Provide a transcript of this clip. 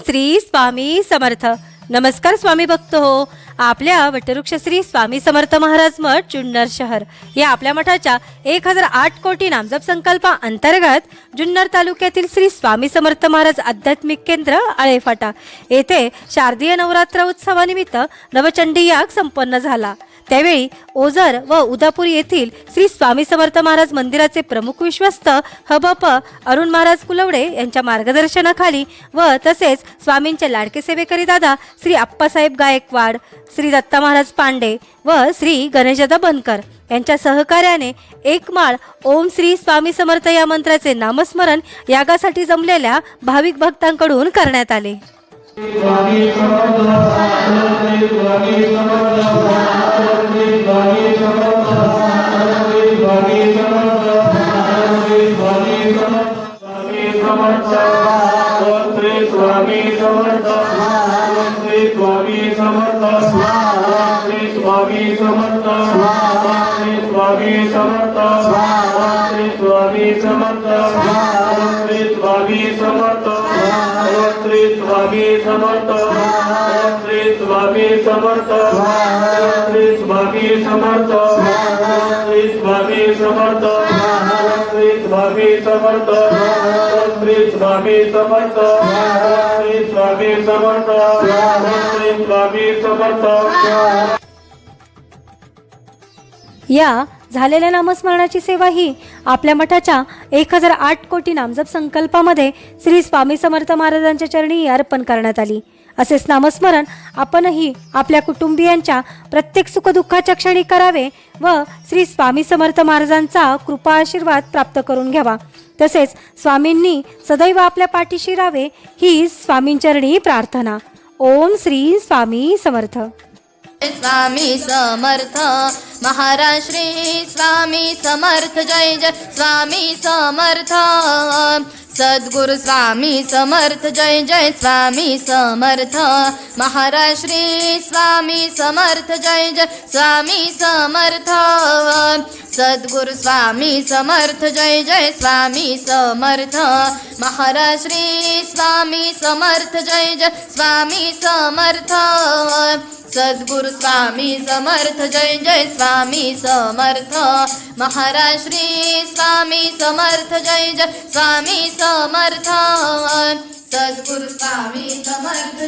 श्री स्वामी समर्थ. नमस्कार स्वामी भक्त हो. आपल्या वटवृक्ष श्री स्वामी समर्थ महाराज मठ जुन्नर शहर या आपल्या मठाच्या 1008 कोटी नामजप संकल्पा अंतर्गत जुन्नर तालुक्यातील श्री स्वामी समर्थ महाराज आध्यात्मिक केंद्र आळेफाटा येथे शारदीय नवरात्र उत्सवानिमित्त नवचंडी याग संपन्न झाला. त्यावेळी ओझर व उदापूर येथील श्री स्वामी समर्थ महाराज मंदिराचे प्रमुख विश्वस्त हबप अरुण महाराज कुलवडे यांच्या मार्गदर्शनाखाली व तसेच स्वामींचे लाडके सेवेकरी दादा श्री आप्पासाहेब गायकवाड, श्री दत्ता महाराज पांडे व श्री गणेशदादा बनकर यांच्या सहकार्याने एक माळ ओम श्री स्वामी समर्थ या मंत्राचे नामस्मरण यागासाठी जमलेल्या भाविक भक्तांकडून करण्यात आले. या झालेल्या नामस्मरणाची सेवा ही आपल्या मठाच्या 1008 कोटी नामजप संकल्पामध्ये श्री स्वामी समर्थ महाराजांच्या चरणी अर्पण करण्यात आली. असेच नामस्मरण आपणही आपल्या कुटुंबियांच्या प्रत्येक सुखदुःखाच्या क्षणी करावे व श्री स्वामी समर्थ महाराजांचा कृपा आशीर्वाद प्राप्त करून घ्यावा. तसेच स्वामींनी सदैव आपल्या पाठीशी राहावे ही स्वामींचरणी प्रार्थना. ओम श्री स्वामी समर्थ. स्वामी समर्थ महाराज श्री स्वामी समर्थ. जय जय स्वामी समर्थ. सद्गुरु स्वामी समर्थ. जय जय स्वामी समर्थ महाराज श्री स्वामी समर्थ. जय जय स्वामी समर्थ. सद्गुरु स्वामी समर्थ. जय जय स्वामी समर्थ महाराज श्री स्वामी समर्थ. जय जय स्वामी समर्थ. सद्गुरु स्वामी समर्थ. जय जय स्वामी समर्थ महाराज श्री स्वामी समर्थ. जय जय स्वामी समर्थ. सद्गुरु स्वामी समर्थ.